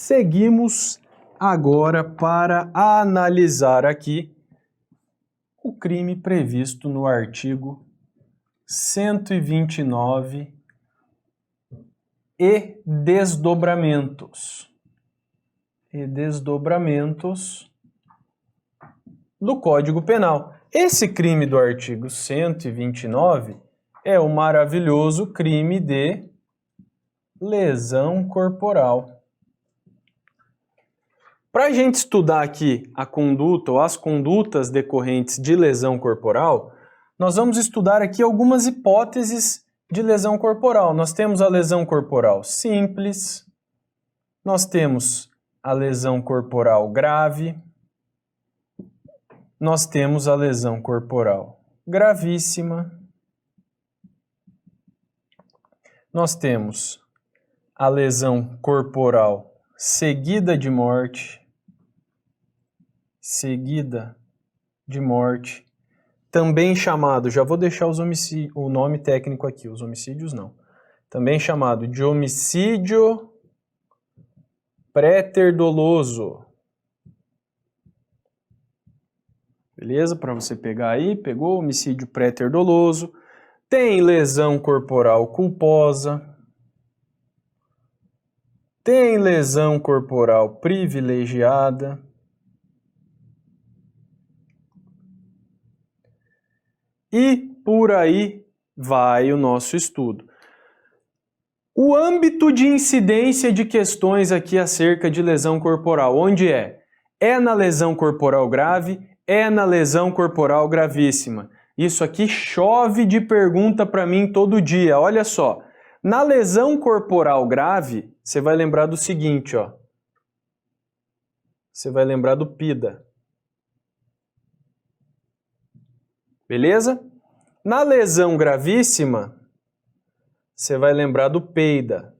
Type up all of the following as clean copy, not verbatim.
Seguimos agora para analisar aqui o crime previsto no artigo 129 e desdobramentos. Do Código Penal. Esse crime do artigo 129 é o maravilhoso crime de lesão corporal. Para a gente estudar aqui a conduta ou as condutas decorrentes de lesão corporal, nós vamos estudar aqui algumas hipóteses de lesão corporal. Nós temos a lesão corporal simples, nós temos a lesão corporal grave, nós temos a lesão corporal gravíssima, nós temos a lesão corporal seguida de morte, também chamado, já vou deixar o nome técnico aqui, os homicídios não, também chamado de homicídio préter-doloso. Beleza? Para você pegar aí, pegou homicídio préter-doloso, tem lesão corporal culposa, tem lesão corporal privilegiada, e por aí vai o nosso estudo. O âmbito de incidência de questões aqui acerca de lesão corporal, onde é? É na lesão corporal grave, é na lesão corporal gravíssima. Isso aqui chove de pergunta para mim todo dia, olha só. Na lesão corporal grave, você vai lembrar do seguinte, ó. Você vai lembrar do PIDA. Beleza? Na lesão gravíssima, você vai lembrar do PEIDA.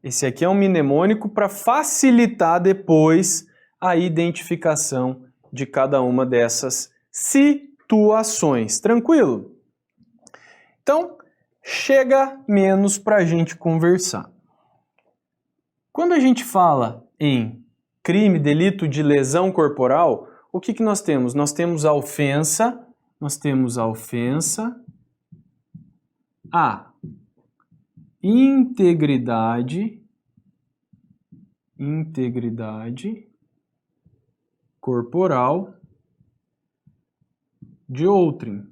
Esse aqui é um mnemônico para facilitar depois a identificação de cada uma dessas situações. Tranquilo? Então, chega menos para a gente conversar. Quando a gente fala em crime, delito de lesão corporal, o que nós temos? Nós temos a ofensa, à integridade corporal de outrem.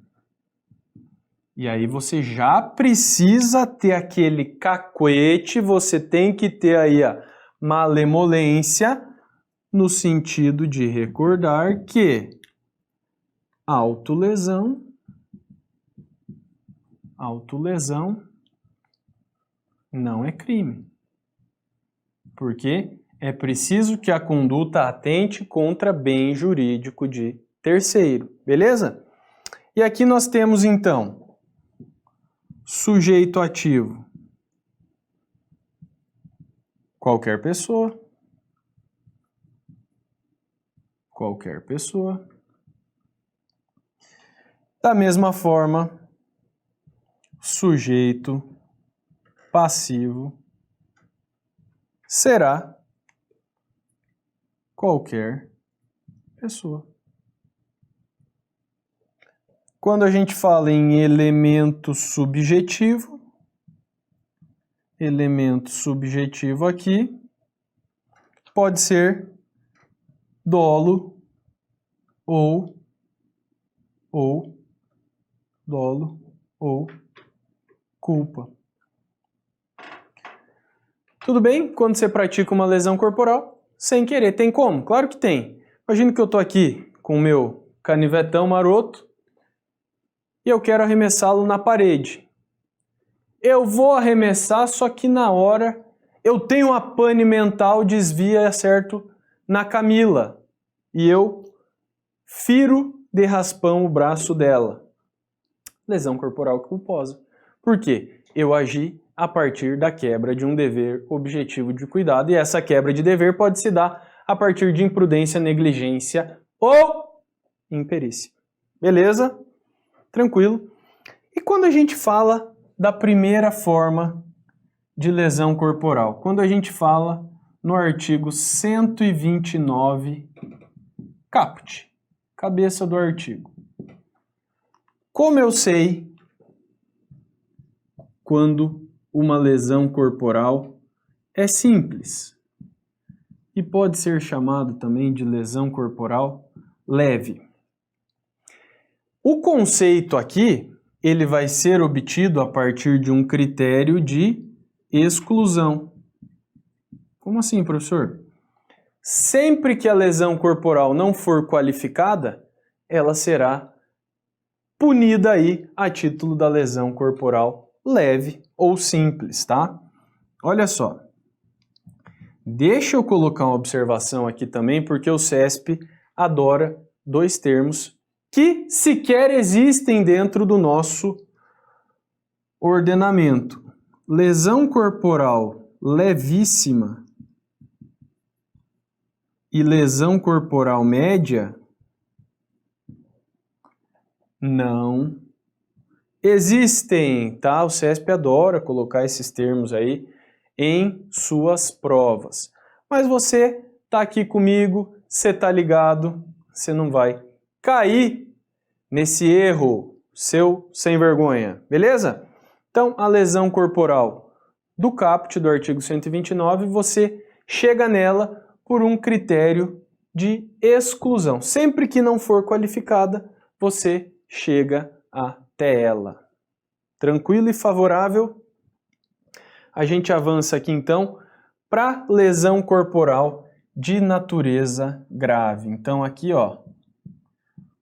E aí você já precisa ter aquele cacuete, você tem que ter aí a malemolência, no sentido de recordar que autolesão não é crime. Porque é preciso que a conduta atente contra bem jurídico de terceiro. Beleza? E aqui nós temos então sujeito ativo, qualquer pessoa. Da mesma forma, sujeito passivo será qualquer pessoa. Quando a gente fala em elemento subjetivo aqui pode ser dolo ou culpa. Tudo bem? Quando você pratica uma lesão corporal, sem querer, tem como? Claro que tem. Imagina que eu estou aqui com o meu canivetão maroto e eu quero arremessá-lo na parede. Eu vou arremessar, só que na hora eu tenho uma pane mental, desvia e acerto na Camila. E eu firo de raspão o braço dela. Lesão corporal culposa. Por quê? Eu agi a partir da quebra de um dever objetivo de cuidado, e essa quebra de dever pode se dar a partir de imprudência, negligência ou imperícia. Beleza? Tranquilo? E quando a gente fala da primeira forma de lesão corporal? Quando a gente fala no artigo 129, caput, cabeça do artigo. Como eu sei quando uma lesão corporal é simples e pode ser chamado também de lesão corporal leve? O conceito aqui, ele vai ser obtido a partir de um critério de exclusão. Como assim, professor? Sempre que a lesão corporal não for qualificada, ela será punida aí a título da lesão corporal leve ou simples, tá? Olha só. Deixa eu colocar uma observação aqui também, porque o CESP adora dois termos que sequer existem dentro do nosso ordenamento. Lesão corporal levíssima e lesão corporal média não existem, tá? O CESP adora colocar esses termos aí em suas provas. Mas você tá aqui comigo, você tá ligado, você não vai cair nesse erro seu sem vergonha, beleza? Então, a lesão corporal do caput do artigo 129, você chega nela por um critério de exclusão. Sempre que não for qualificada, você chega até ela. Tranquilo e favorável? A gente avança aqui então para lesão corporal de natureza grave. Então aqui, ó,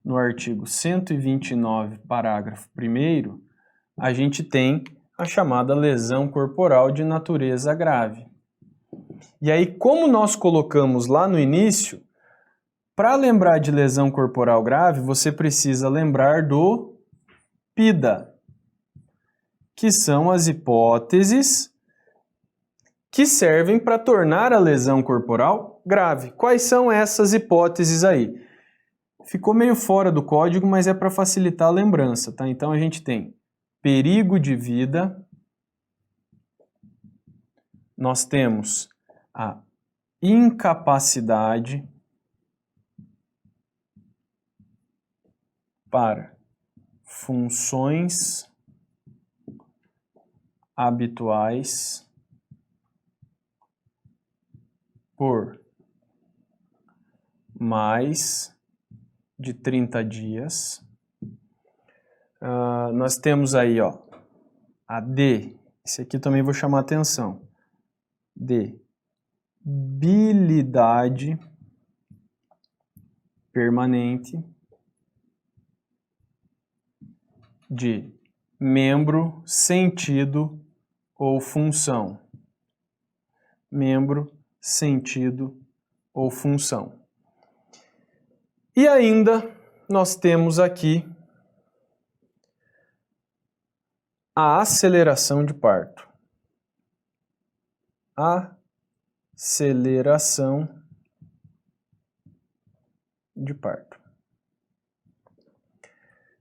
no artigo 129, parágrafo 1º, a gente tem a chamada lesão corporal de natureza grave. E aí, como nós colocamos lá no início, para lembrar de lesão corporal grave, você precisa lembrar do PIDA, que são as hipóteses que servem para tornar a lesão corporal grave. Quais são essas hipóteses aí? Ficou meio fora do código, mas é para facilitar a lembrança, tá? Então a gente tem perigo de vida, nós temos a incapacidade para funções habituais por mais de 30 dias. Nós temos aí, ó, a D. Esse aqui também vou chamar a atenção. Debilidade permanente de membro, sentido ou função. Membro, sentido ou função. E ainda nós temos aqui a aceleração de parto. Aceleração de parto.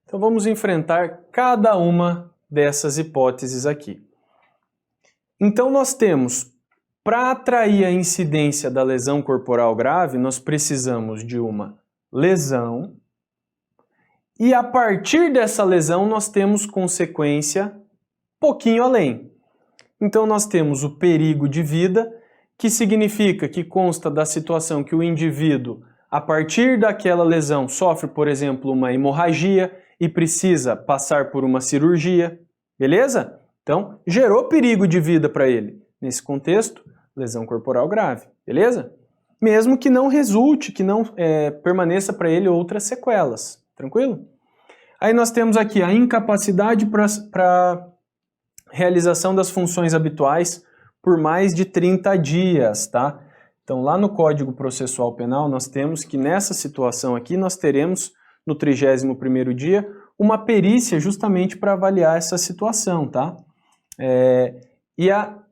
Então vamos enfrentar cada uma dessas hipóteses aqui. Então nós temos, para atrair a incidência da lesão corporal grave, nós precisamos de uma lesão e a partir dessa lesão nós temos consequência pouquinho além. Então nós temos o perigo de vida, que significa que consta da situação que o indivíduo, a partir daquela lesão, sofre, por exemplo, uma hemorragia e precisa passar por uma cirurgia, beleza? Então, gerou perigo de vida para ele. Nesse contexto, lesão corporal grave, beleza? Mesmo que não resulte, que não permaneça para ele outras sequelas, tranquilo? Aí nós temos aqui a incapacidade para realização das funções habituais por mais de 30 dias, tá? Então, lá no Código Processual Penal, nós temos que nessa situação aqui, nós teremos no 31º dia uma perícia justamente para avaliar essa situação, tá?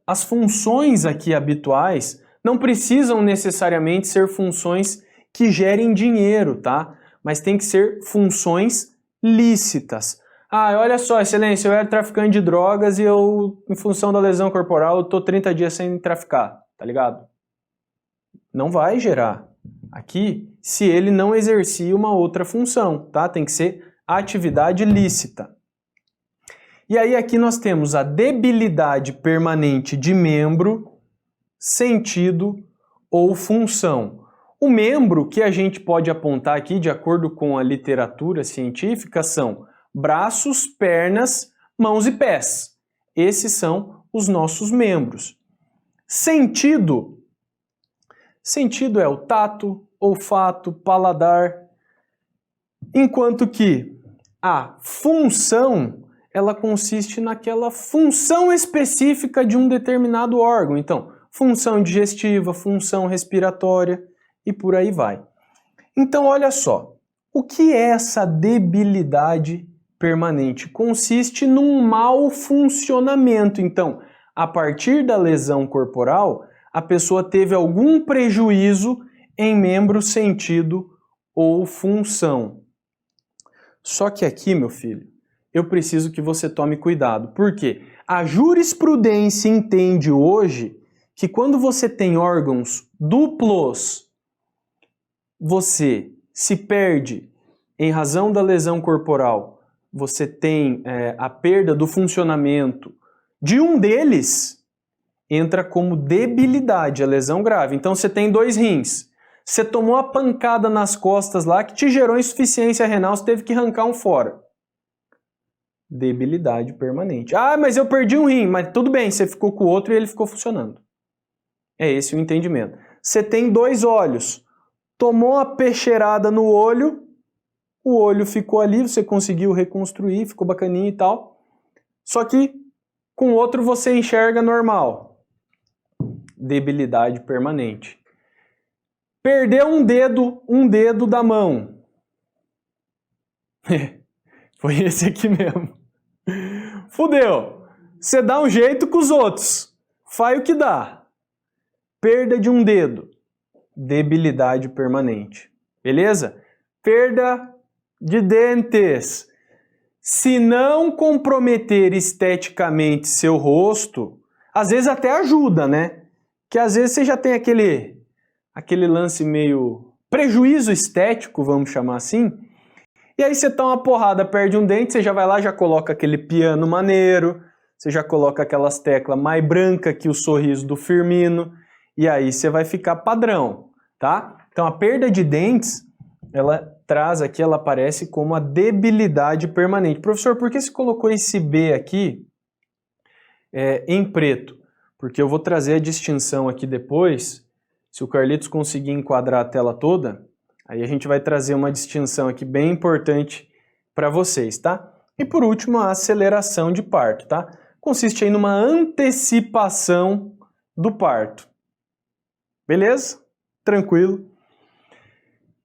As funções aqui habituais não precisam necessariamente ser funções que gerem dinheiro, tá? Mas tem que ser funções lícitas. Ah, olha só, excelência, eu era traficante de drogas e eu, em função da lesão corporal, eu tô 30 dias sem traficar, tá ligado? Não vai gerar aqui se ele não exercia uma outra função, tá? Tem que ser atividade lícita. E aí aqui nós temos a debilidade permanente de membro, sentido ou função. O membro que a gente pode apontar aqui, de acordo com a literatura científica, são braços, pernas, mãos e pés. Esses são os nossos membros. Sentido é o tato, olfato, paladar, enquanto que a função, ela consiste naquela função específica de um determinado órgão. Então, função digestiva, função respiratória e por aí vai. Então, olha só, o que é essa debilidade permanente? Consiste num mau funcionamento. Então, a partir da lesão corporal, a pessoa teve algum prejuízo em membro, sentido ou função. Só que aqui, meu filho, eu preciso que você tome cuidado. Por quê? A jurisprudência entende hoje que quando você tem órgãos duplos, você se perde em razão da lesão corporal, você tem a perda do funcionamento de um deles, entra como debilidade, a lesão grave. Então você tem 2 rins. Você tomou a pancada nas costas lá que te gerou insuficiência renal, você teve que arrancar um fora. Debilidade permanente. Ah, mas eu perdi um rim. Mas tudo bem, você ficou com o outro e ele ficou funcionando. É esse o entendimento. Você tem 2 olhos. Tomou a peixeirada no olho, o olho ficou ali, você conseguiu reconstruir, ficou bacaninha e tal. Só que com o outro você enxerga normal. Debilidade permanente. Perdeu um dedo da mão. Foi esse aqui mesmo. Fudeu. Você dá um jeito com os outros. Faz o que dá. Perda de um dedo. Debilidade permanente. Beleza? Perda de dentes. Se não comprometer esteticamente seu rosto, às vezes até ajuda, né? Que às vezes você já tem aquele lance meio prejuízo estético, vamos chamar assim. E aí você toma uma porrada, perde um dente, você já vai lá, já coloca aquele piano maneiro, você já coloca aquelas teclas mais brancas que o sorriso do Firmino, e aí você vai ficar padrão, tá? Então a perda de dentes, ela traz aqui, ela aparece como a debilidade permanente. Professor, por que você colocou esse B aqui em preto? Porque eu vou trazer a distinção aqui depois. Se o Carlitos conseguir enquadrar a tela toda, aí a gente vai trazer uma distinção aqui bem importante para vocês, tá? E por último, a aceleração de parto, tá? Consiste aí numa antecipação do parto. Beleza? Tranquilo?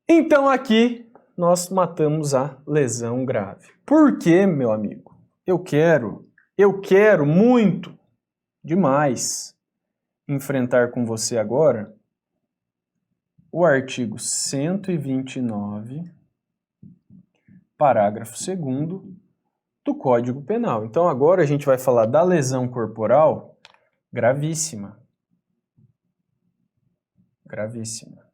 Então aqui nós matamos a lesão grave. Por quê, meu amigo? Eu quero muito, demais, enfrentar com você agora o artigo 129, parágrafo 2º do Código Penal. Então agora a gente vai falar da lesão corporal gravíssima. Gravíssima.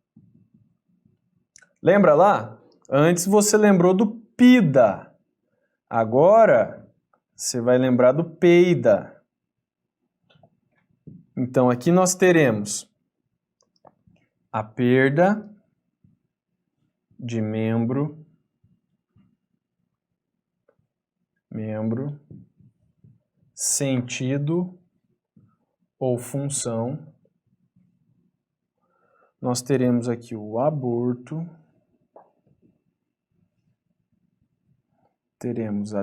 Lembra lá? Antes você lembrou do PIDA. Agora você vai lembrar do PEIDA. Então aqui nós teremos a perda de membro, sentido ou função. Nós teremos aqui o aborto, teremos a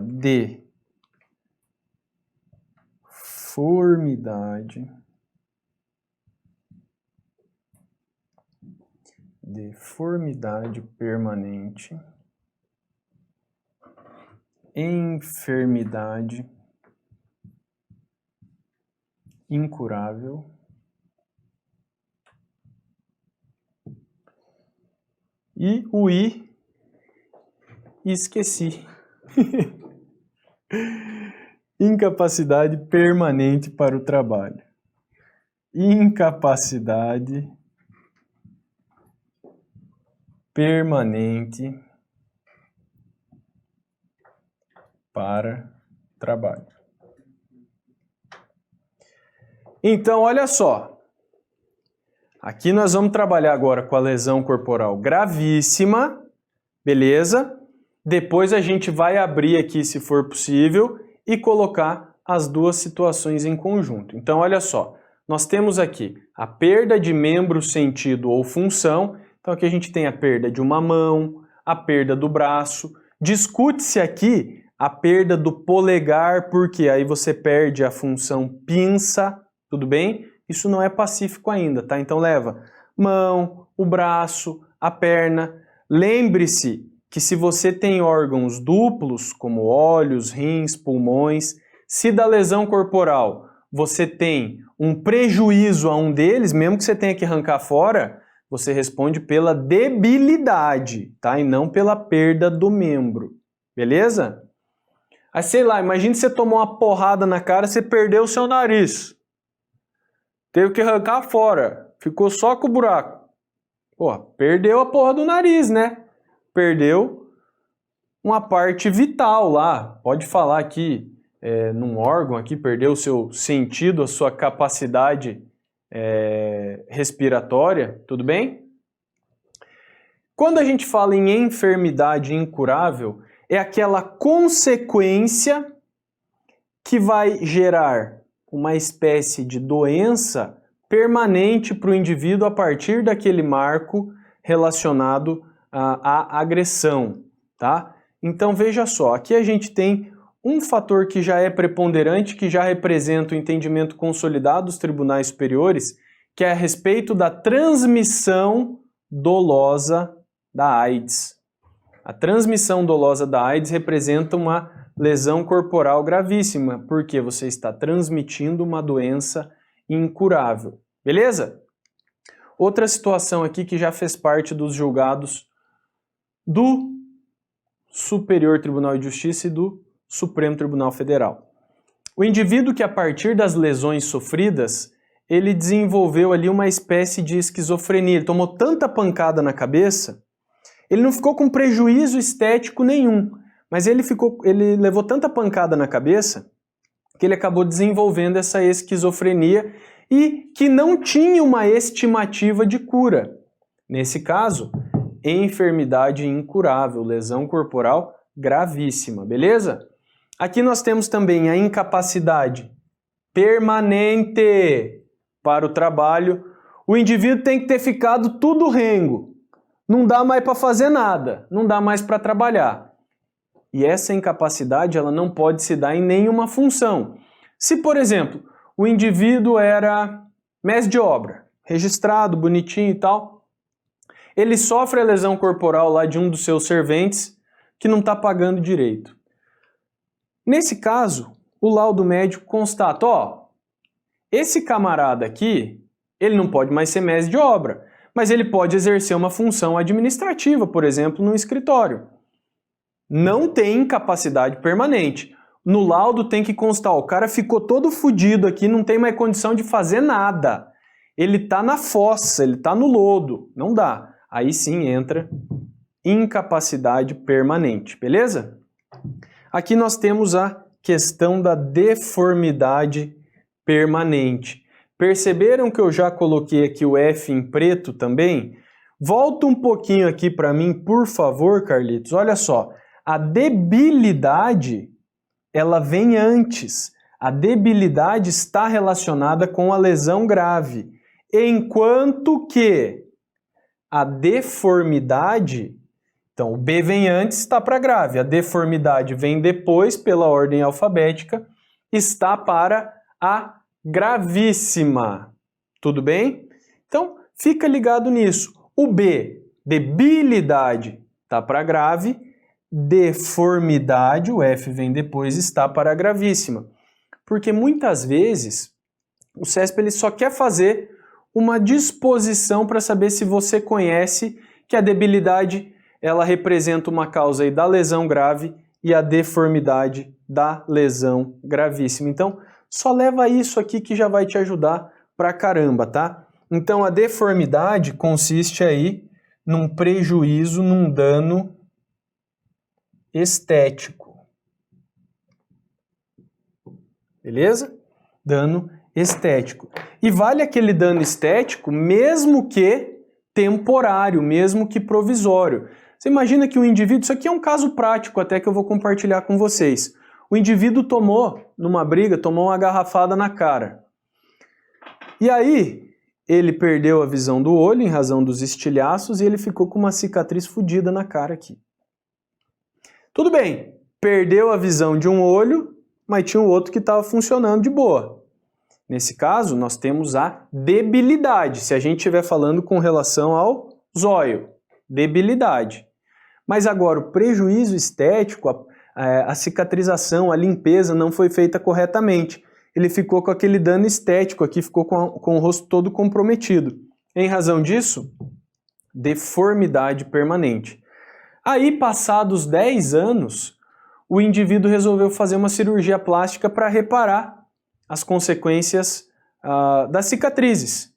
deformidade, permanente, enfermidade incurável e o I esqueci. Incapacidade permanente para o trabalho. Incapacidade permanente para trabalho. Então, olha só. Aqui nós vamos trabalhar agora com a lesão corporal gravíssima, beleza? Depois a gente vai abrir aqui, se for possível, e colocar as duas situações em conjunto. Então, olha só. Nós temos aqui a perda de membro, sentido ou função. Então aqui a gente tem a perda de uma mão, a perda do braço. Discute-se aqui a perda do polegar, porque aí você perde a função pinça, tudo bem? Isso não é pacífico ainda, tá? Então leva mão, o braço, a perna. Lembre-se que se você tem órgãos duplos, como olhos, rins, pulmões, se da lesão corporal você tem um prejuízo a um deles, mesmo que você tenha que arrancar fora, você responde pela debilidade, tá? E não pela perda do membro, beleza? Aí, sei lá, imagine que você tomou uma porrada na cara, você perdeu o seu nariz. Teve que arrancar fora, ficou só com o buraco. Pô, perdeu a porra do nariz, né? Perdeu uma parte vital lá, pode falar aqui, num órgão aqui, perdeu o seu sentido, a sua capacidade respiratória, tudo bem? Quando a gente fala em enfermidade incurável, é aquela consequência que vai gerar uma espécie de doença permanente para o indivíduo a partir daquele marco relacionado à agressão, tá? Então veja só, aqui a gente tem um fator que já é preponderante, que já representa o entendimento consolidado dos tribunais superiores, que é a respeito da transmissão dolosa da AIDS. A transmissão dolosa da AIDS representa uma lesão corporal gravíssima, porque você está transmitindo uma doença incurável. Beleza? Outra situação aqui que já fez parte dos julgados do Superior Tribunal de Justiça e do Supremo Tribunal Federal. O indivíduo que a partir das lesões sofridas, ele desenvolveu ali uma espécie de esquizofrenia, ele tomou tanta pancada na cabeça, ele não ficou com prejuízo estético nenhum, mas ele levou tanta pancada na cabeça que ele acabou desenvolvendo essa esquizofrenia e que não tinha uma estimativa de cura. Nesse caso, enfermidade incurável, lesão corporal gravíssima, beleza? Aqui nós temos também a incapacidade permanente para o trabalho. O indivíduo tem que ter ficado tudo rengo. Não dá mais para fazer nada, não dá mais para trabalhar. E essa incapacidade ela não pode se dar em nenhuma função. Se, por exemplo, o indivíduo era mestre de obra, registrado, bonitinho e tal, ele sofre a lesão corporal lá de um dos seus serventes que não está pagando direito. Nesse caso, o laudo médico constata, esse camarada aqui, ele não pode mais ser mestre de obra, mas ele pode exercer uma função administrativa, por exemplo, no escritório. Não tem capacidade permanente. No laudo tem que constar, o cara ficou todo fodido aqui, não tem mais condição de fazer nada. Ele está na fossa, ele está no lodo, não dá. Aí sim entra incapacidade permanente, beleza? Aqui nós temos a questão da deformidade permanente. Perceberam que eu já coloquei aqui o F em preto também? Volta um pouquinho aqui para mim, por favor, Carlitos. Olha só, a debilidade, ela vem antes. A debilidade está relacionada com a lesão grave, enquanto que a deformidade, então o B vem antes, está para grave. A deformidade vem depois, pela ordem alfabética, está para a gravíssima. Tudo bem? Então, fica ligado nisso. O B, debilidade, está para grave. Deformidade, o F vem depois, está para a gravíssima. Porque muitas vezes o CESP ele só quer fazer uma disposição para saber se você conhece que a debilidade ela representa uma causa aí da lesão grave e a deformidade da lesão gravíssima. Então, só leva isso aqui que já vai te ajudar pra caramba, tá? Então, a deformidade consiste aí num prejuízo, num dano estético. Beleza? Dano estético. E vale aquele dano estético mesmo que temporário, mesmo que provisório. Você imagina que o indivíduo, isso aqui é um caso prático até que eu vou compartilhar com vocês. O indivíduo numa briga, tomou uma garrafada na cara. E aí, ele perdeu a visão do olho em razão dos estilhaços e ele ficou com uma cicatriz fodida na cara aqui. Tudo bem, perdeu a visão de um olho, mas tinha um outro que estava funcionando de boa. Nesse caso, nós temos a debilidade, se a gente estiver falando com relação ao zóio. Debilidade. Mas agora, o prejuízo estético, a cicatrização, a limpeza não foi feita corretamente. Ele ficou com aquele dano estético aqui, ficou com o rosto todo comprometido. Em razão disso, deformidade permanente. Aí, passados 10 anos, o indivíduo resolveu fazer uma cirurgia plástica para reparar as consequências das cicatrizes.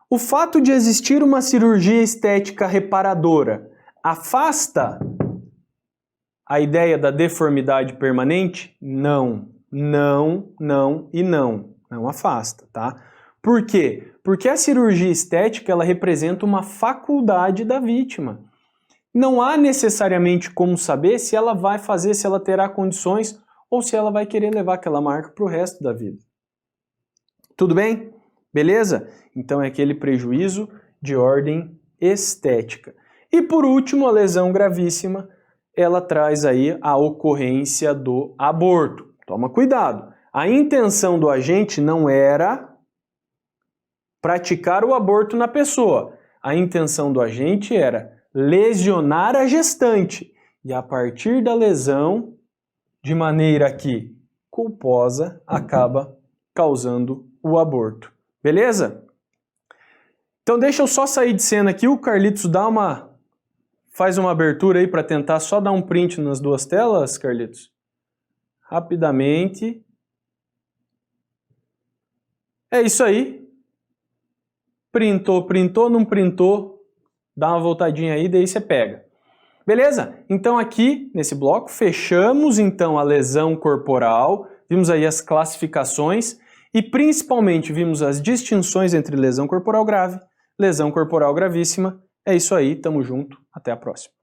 O fato de existir uma cirurgia estética reparadora afasta a ideia da deformidade permanente? Não, não, não e não. Não afasta, tá? Por quê? Porque a cirurgia estética ela representa uma faculdade da vítima. Não há necessariamente como saber se ela vai fazer, se ela terá condições ou se ela vai querer levar aquela marca para o resto da vida. Tudo bem? Beleza? Então é aquele prejuízo de ordem estética. E por último, a lesão gravíssima, ela traz aí a ocorrência do aborto. Toma cuidado. A intenção do agente não era praticar o aborto na pessoa. A intenção do agente era lesionar a gestante. E a partir da lesão, de maneira que culposa, acaba causando o aborto. Beleza? Então deixa eu só sair de cena aqui, o Carlitos faz uma abertura aí para tentar só dar um print nas duas telas, Carlitos. Rapidamente. É isso aí. Printou, não printou, dá uma voltadinha aí, daí você pega. Beleza? Então aqui, nesse bloco, fechamos então a lesão corporal, vimos aí as classificações e principalmente vimos as distinções entre lesão corporal grave, lesão corporal gravíssima. É isso aí, tamo junto, até a próxima.